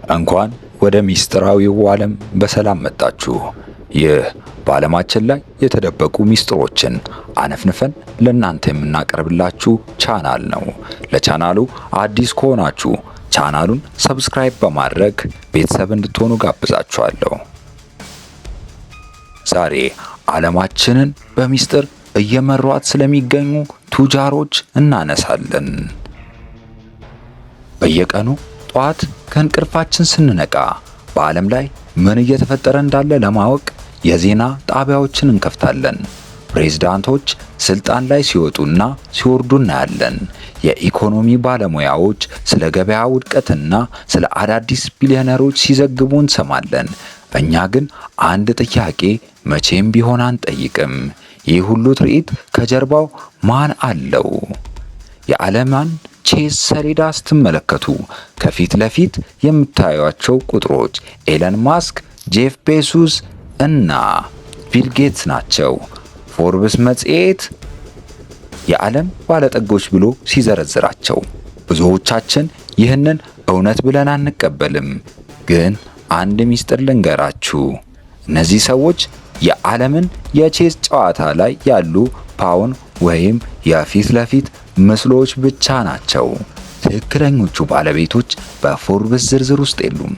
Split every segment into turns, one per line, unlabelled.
እንኳን ወደ ሚስጥራዊው ዓለም በሰላም መጣችሁ። ይህ በዓለማችን ላይ የተደበቁ ሚስጥሮችን አነፍንፈን ለእናንተ የምናቀርብላችሁ ቻናል ነው። ለቻናሉ አዲስ ከሆናችሁ ቻናሉን ሰብስክራይብ በማድረግ ቤተሰብ እንድትሆኑ ጋብዛችኋለሁ። ዛሬ ዓለማችንን በሚስጥር እየመሯት ስለሚገኙ ቱጃሮች እናነሳለን። በየቀኑ ጧት ከእንቅልፋችን ስንነቃ በዓለም ላይ ምን እየተፈጠረ እንዳለ ለማወቅ የዜና ጣቢያዎችን እንከፍታለን። ፕሬዝዳንቶች ስልጣን ላይ ሲወጡና ሲወርዱ እናያለን። የኢኮኖሚ ባለሙያዎች ስለ ገበያ ውድቀትና ስለ አዳዲስ ቢሊዮነሮች ሲዘግቡ እንሰማለን። እኛ ግን አንድ ጥያቄ መቼም ቢሆን አንጠይቅም። ይህ ሁሉ ትርኢት ከጀርባው ማን አለው? የዓለምን ቼዝ ሰሌዳ ስትመለከቱ ከፊት ለፊት የምታዩቸው ቁጥሮች ኤለን ማስክ፣ ጄፍ ቤሱስ እና ቢል ጌትስ ናቸው። ፎርብስ መጽሔት የዓለም ባለጠጎች ብሎ ሲዘረዝራቸው ብዙዎቻችን ይህንን እውነት ብለን አንቀበልም። ግን አንድ ሚስጥር ልንገራችሁ። እነዚህ ሰዎች የዓለምን የቼዝ ጨዋታ ላይ ያሉ ፓውን ወይም የፊት ለፊት ምስሎች ብቻ ናቸው። ትክክለኞቹ ባለቤቶች በፎርብስ ዝርዝር ውስጥ የሉም።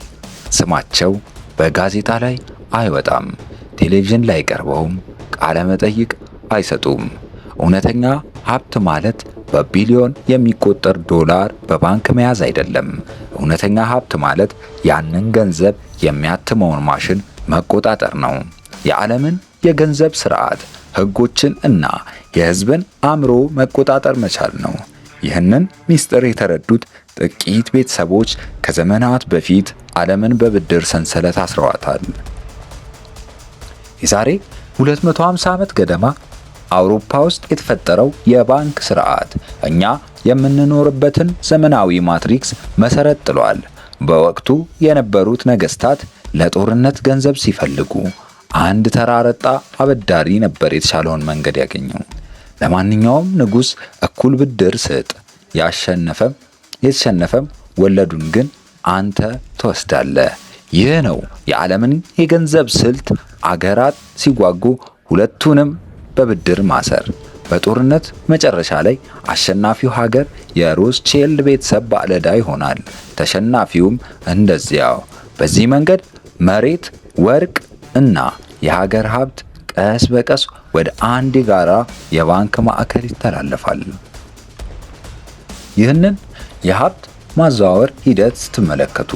ስማቸው በጋዜጣ ላይ አይወጣም፣ ቴሌቪዥን ላይ ቀርበውም ቃለ መጠይቅ አይሰጡም። እውነተኛ ሀብት ማለት በቢሊዮን የሚቆጠር ዶላር በባንክ መያዝ አይደለም። እውነተኛ ሀብት ማለት ያንን ገንዘብ የሚያትመውን ማሽን መቆጣጠር ነው። የዓለምን የገንዘብ ስርዓት፣ ህጎችን እና የህዝብን አእምሮ መቆጣጠር መቻል ነው። ይህንን ሚስጥር የተረዱት ጥቂት ቤተሰቦች ከዘመናት በፊት ዓለምን በብድር ሰንሰለት አስረዋታል። የዛሬ 250 ዓመት ገደማ አውሮፓ ውስጥ የተፈጠረው የባንክ ስርዓት እኛ የምንኖርበትን ዘመናዊ ማትሪክስ መሰረት ጥሏል። በወቅቱ የነበሩት ነገስታት ለጦርነት ገንዘብ ሲፈልጉ አንድ ተራ ረጣ አበዳሪ ነበር የተሻለውን መንገድ ያገኘው። ለማንኛውም ንጉስ እኩል ብድር ስጥ፣ የተሸነፈም ወለዱን ግን አንተ ትወስዳለህ። ይህ ነው የዓለምን የገንዘብ ስልት። አገራት ሲጓጉ ሁለቱንም በብድር ማሰር። በጦርነት መጨረሻ ላይ አሸናፊው ሀገር የሮስቼልድ ቤተሰብ ባለዕዳ ይሆናል፣ ተሸናፊውም እንደዚያው። በዚህ መንገድ መሬት፣ ወርቅ እና የሀገር ሀብት ቀስ በቀስ ወደ አንድ የጋራ የባንክ ማዕከል ይተላለፋል። ይህንን የሀብት ማዘዋወር ሂደት ስትመለከቱ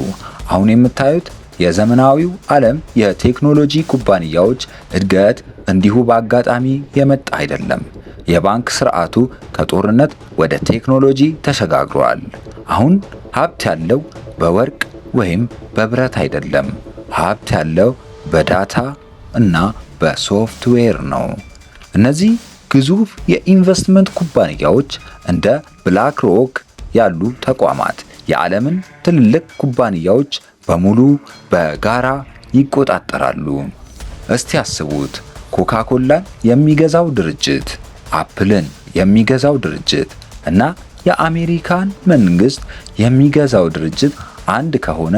አሁን የምታዩት የዘመናዊው ዓለም የቴክኖሎጂ ኩባንያዎች እድገት እንዲሁ በአጋጣሚ የመጣ አይደለም። የባንክ ስርዓቱ ከጦርነት ወደ ቴክኖሎጂ ተሸጋግሯል። አሁን ሀብት ያለው በወርቅ ወይም በብረት አይደለም። ሀብት ያለው በዳታ እና በሶፍትዌር ነው። እነዚህ ግዙፍ የኢንቨስትመንት ኩባንያዎች እንደ ብላክ ሮክ ያሉ ተቋማት የዓለምን ትልልቅ ኩባንያዎች በሙሉ በጋራ ይቆጣጠራሉ። እስቲ ያስቡት፣ ኮካኮላን የሚገዛው ድርጅት፣ አፕልን የሚገዛው ድርጅት እና የአሜሪካን መንግስት የሚገዛው ድርጅት አንድ ከሆነ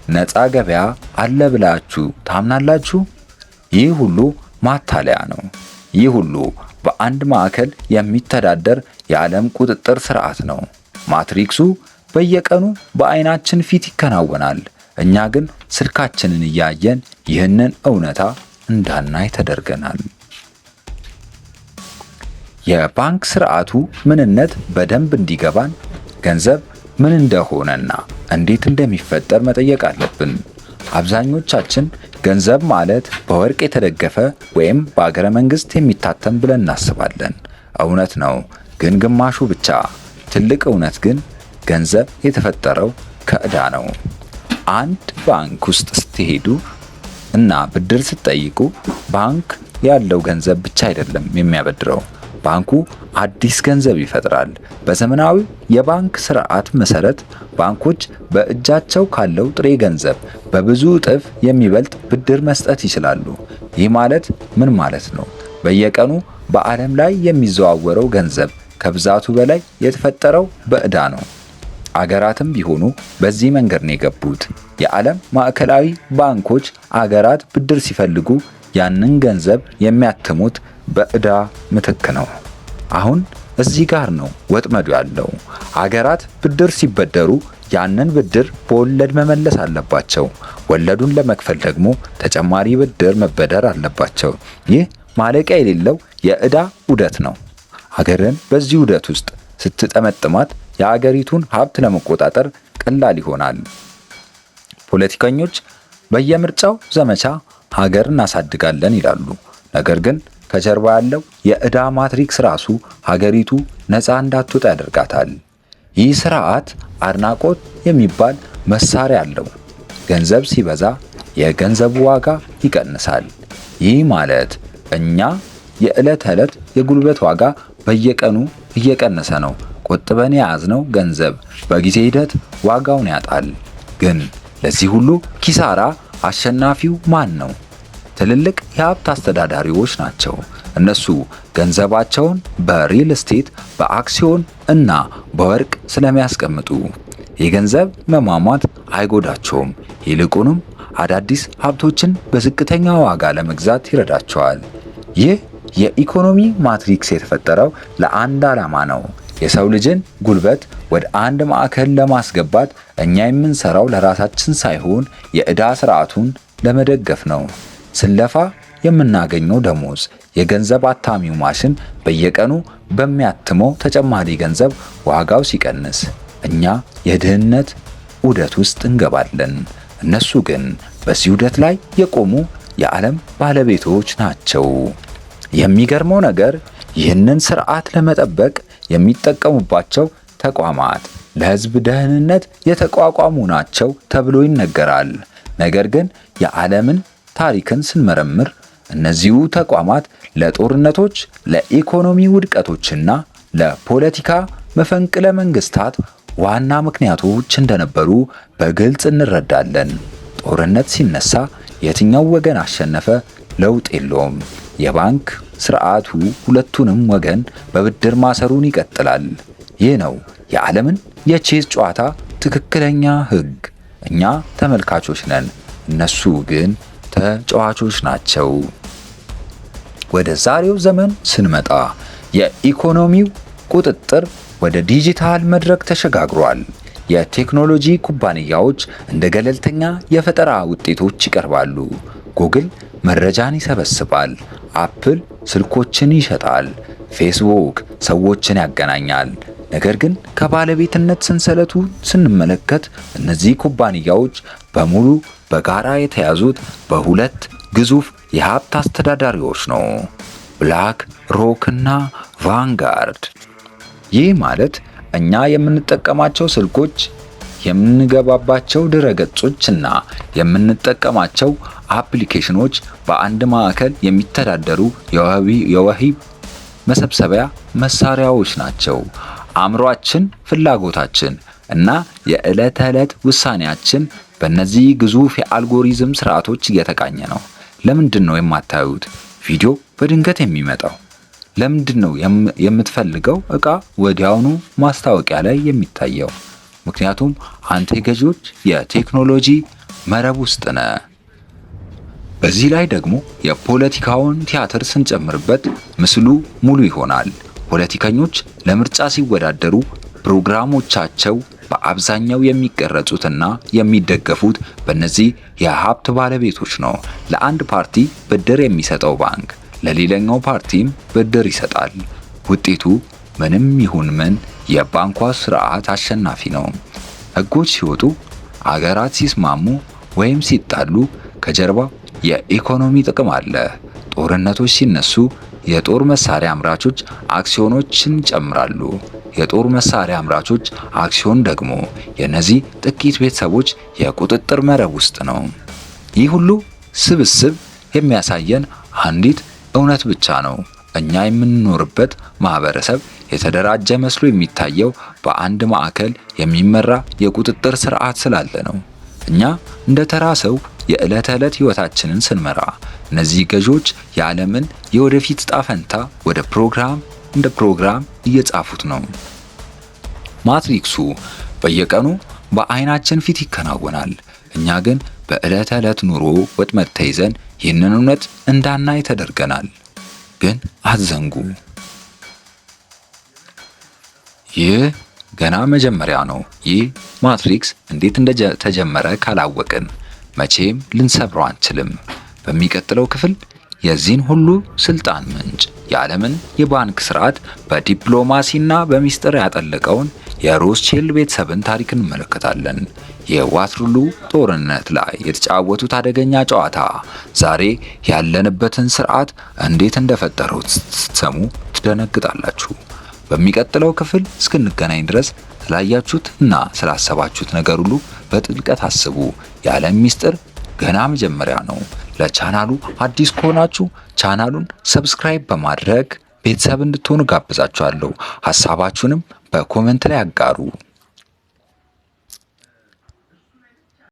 ነፃ ገበያ አለ ብላችሁ ታምናላችሁ? ይህ ሁሉ ማታለያ ነው። ይህ ሁሉ በአንድ ማዕከል የሚተዳደር የዓለም ቁጥጥር ስርዓት ነው። ማትሪክሱ በየቀኑ በአይናችን ፊት ይከናወናል። እኛ ግን ስልካችንን እያየን ይህንን እውነታ እንዳናይ ተደርገናል። የባንክ ስርዓቱ ምንነት በደንብ እንዲገባን ገንዘብ ምን እንደሆነና እንዴት እንደሚፈጠር መጠየቅ አለብን። አብዛኞቻችን ገንዘብ ማለት በወርቅ የተደገፈ ወይም በአገረ መንግስት የሚታተም ብለን እናስባለን። እውነት ነው፣ ግን ግማሹ ብቻ። ትልቅ እውነት ግን ገንዘብ የተፈጠረው ከዕዳ ነው። አንድ ባንክ ውስጥ ስትሄዱ እና ብድር ስትጠይቁ ባንክ ያለው ገንዘብ ብቻ አይደለም የሚያበድረው። ባንኩ አዲስ ገንዘብ ይፈጥራል። በዘመናዊ የባንክ ስርዓት መሰረት ባንኮች በእጃቸው ካለው ጥሬ ገንዘብ በብዙ እጥፍ የሚበልጥ ብድር መስጠት ይችላሉ። ይህ ማለት ምን ማለት ነው? በየቀኑ በዓለም ላይ የሚዘዋወረው ገንዘብ ከብዛቱ በላይ የተፈጠረው በዕዳ ነው። አገራትም ቢሆኑ በዚህ መንገድ ነው የገቡት። የዓለም ማዕከላዊ ባንኮች አገራት ብድር ሲፈልጉ ያንን ገንዘብ የሚያትሙት በዕዳ ምትክ ነው። አሁን እዚህ ጋር ነው ወጥመዱ ያለው። አገራት ብድር ሲበደሩ ያንን ብድር በወለድ መመለስ አለባቸው። ወለዱን ለመክፈል ደግሞ ተጨማሪ ብድር መበደር አለባቸው። ይህ ማለቂያ የሌለው የዕዳ ዑደት ነው። ሀገርን በዚህ ዑደት ውስጥ ስትጠመጥማት የአገሪቱን ሀብት ለመቆጣጠር ቀላል ይሆናል። ፖለቲከኞች በየምርጫው ዘመቻ ሀገር እናሳድጋለን ይላሉ። ነገር ግን ከጀርባ ያለው የዕዳ ማትሪክስ ራሱ ሀገሪቱ ነፃ እንዳትወጣ ያደርጋታል። ይህ ስርዓት አድናቆት የሚባል መሳሪያ አለው። ገንዘብ ሲበዛ የገንዘቡ ዋጋ ይቀንሳል። ይህ ማለት እኛ የዕለት ተዕለት የጉልበት ዋጋ በየቀኑ እየቀነሰ ነው። ቆጥበን የያዝነው ገንዘብ በጊዜ ሂደት ዋጋውን ያጣል። ግን ለዚህ ሁሉ ኪሳራ አሸናፊው ማን ነው? ትልልቅ የሀብት አስተዳዳሪዎች ናቸው። እነሱ ገንዘባቸውን በሪል ስቴት፣ በአክሲዮን እና በወርቅ ስለሚያስቀምጡ የገንዘብ መሟሟት አይጎዳቸውም። ይልቁንም አዳዲስ ሀብቶችን በዝቅተኛ ዋጋ ለመግዛት ይረዳቸዋል። ይህ የኢኮኖሚ ማትሪክስ የተፈጠረው ለአንድ ዓላማ ነው። የሰው ልጅን ጉልበት ወደ አንድ ማዕከል ለማስገባት እኛ የምንሰራው ለራሳችን ሳይሆን የዕዳ ስርዓቱን ለመደገፍ ነው። ስንለፋ የምናገኘው ደሞዝ የገንዘብ አታሚው ማሽን በየቀኑ በሚያትመው ተጨማሪ ገንዘብ ዋጋው ሲቀንስ እኛ የድህነት ዑደት ውስጥ እንገባለን። እነሱ ግን በዚህ ዑደት ላይ የቆሙ የዓለም ባለቤቶች ናቸው። የሚገርመው ነገር ይህንን ስርዓት ለመጠበቅ የሚጠቀሙባቸው ተቋማት ለሕዝብ ደህንነት የተቋቋሙ ናቸው ተብሎ ይነገራል። ነገር ግን የዓለምን ታሪክን ስንመረምር እነዚሁ ተቋማት ለጦርነቶች፣ ለኢኮኖሚ ውድቀቶችና ለፖለቲካ መፈንቅለ መንግስታት ዋና ምክንያቶች እንደነበሩ በግልጽ እንረዳለን። ጦርነት ሲነሳ የትኛው ወገን አሸነፈ? ለውጥ የለውም። የባንክ ስርዓቱ ሁለቱንም ወገን በብድር ማሰሩን ይቀጥላል። ይህ ነው የዓለምን የቼዝ ጨዋታ ትክክለኛ ህግ። እኛ ተመልካቾች ነን፣ እነሱ ግን ተጫዋቾች ናቸው። ወደ ዛሬው ዘመን ስንመጣ የኢኮኖሚው ቁጥጥር ወደ ዲጂታል መድረክ ተሸጋግሯል። የቴክኖሎጂ ኩባንያዎች እንደ ገለልተኛ የፈጠራ ውጤቶች ይቀርባሉ። ጉግል መረጃን ይሰበስባል፣ አፕል ስልኮችን ይሸጣል፣ ፌስቡክ ሰዎችን ያገናኛል። ነገር ግን ከባለቤትነት ሰንሰለቱ ስንመለከት እነዚህ ኩባንያዎች በሙሉ በጋራ የተያዙት በሁለት ግዙፍ የሀብት አስተዳዳሪዎች ነው፣ ብላክ ሮክ እና ቫንጋርድ። ይህ ማለት እኛ የምንጠቀማቸው ስልኮች፣ የምንገባባቸው ድረገጾች እና የምንጠቀማቸው አፕሊኬሽኖች በአንድ ማዕከል የሚተዳደሩ የወሂብ መሰብሰቢያ መሳሪያዎች ናቸው። አእምሯችን፣ ፍላጎታችን እና የዕለት ተዕለት ውሳኔያችን በእነዚህ ግዙፍ የአልጎሪዝም ስርዓቶች እየተቃኘ ነው። ለምንድን ነው የማታዩት ቪዲዮ በድንገት የሚመጣው? ለምንድን ነው የምትፈልገው ዕቃ ወዲያውኑ ማስታወቂያ ላይ የሚታየው? ምክንያቱም አንተ የገዢዎች የቴክኖሎጂ መረብ ውስጥ ነህ። በዚህ ላይ ደግሞ የፖለቲካውን ቲያትር ስንጨምርበት ምስሉ ሙሉ ይሆናል። ፖለቲከኞች ለምርጫ ሲወዳደሩ ፕሮግራሞቻቸው በአብዛኛው የሚቀረጹትና የሚደገፉት በእነዚህ የሀብት ባለቤቶች ነው። ለአንድ ፓርቲ ብድር የሚሰጠው ባንክ ለሌላኛው ፓርቲም ብድር ይሰጣል። ውጤቱ ምንም ይሁን ምን የባንኳ ስርዓት አሸናፊ ነው። ሕጎች ሲወጡ፣ አገራት ሲስማሙ ወይም ሲጣሉ ከጀርባ የኢኮኖሚ ጥቅም አለ። ጦርነቶች ሲነሱ የጦር መሳሪያ አምራቾች አክሲዮኖችን ይጨምራሉ። የጦር መሳሪያ አምራቾች አክሲዮን ደግሞ የነዚህ ጥቂት ቤተሰቦች የቁጥጥር መረብ ውስጥ ነው። ይህ ሁሉ ስብስብ የሚያሳየን አንዲት እውነት ብቻ ነው። እኛ የምንኖርበት ማህበረሰብ የተደራጀ መስሎ የሚታየው በአንድ ማዕከል የሚመራ የቁጥጥር ስርዓት ስላለ ነው። እኛ እንደ ተራ ሰው የዕለት ተዕለት ህይወታችንን ስንመራ እነዚህ ገዢዎች የዓለምን የወደፊት ዕጣ ፈንታ እንደ ፕሮግራም እየጻፉት ነው። ማትሪክሱ በየቀኑ በአይናችን ፊት ይከናወናል። እኛ ግን በዕለት ተዕለት ኑሮ ወጥመድ ተይዘን ይህንን እውነት እንዳናይ ተደርገናል። ግን አትዘንጉ፣ ይህ ገና መጀመሪያ ነው። ይህ ማትሪክስ እንዴት እንደተጀመረ ካላወቅን መቼም ልንሰብረው አንችልም። በሚቀጥለው ክፍል የዚህን ሁሉ ስልጣን ምንጭ የዓለምን የባንክ ስርዓት በዲፕሎማሲና በሚስጥር ያጠለቀውን የሮስቼልድ ቤተሰብን ታሪክ እንመለከታለን። የዋትርሉ ጦርነት ላይ የተጫወቱት አደገኛ ጨዋታ ዛሬ ያለንበትን ስርዓት እንዴት እንደፈጠረው ስትሰሙ ትደነግጣላችሁ። በሚቀጥለው ክፍል እስክንገናኝ ድረስ ስላያችሁት እና ስላሰባችሁት ነገር ሁሉ በጥልቀት አስቡ። የዓለም ሚስጥር ገና መጀመሪያ ነው። ለቻናሉ አዲስ ከሆናችሁ ቻናሉን ሰብስክራይብ በማድረግ ቤተሰብ እንድትሆኑ ጋብዛችኋለሁ። ሐሳባችሁንም በኮሜንት ላይ አጋሩ።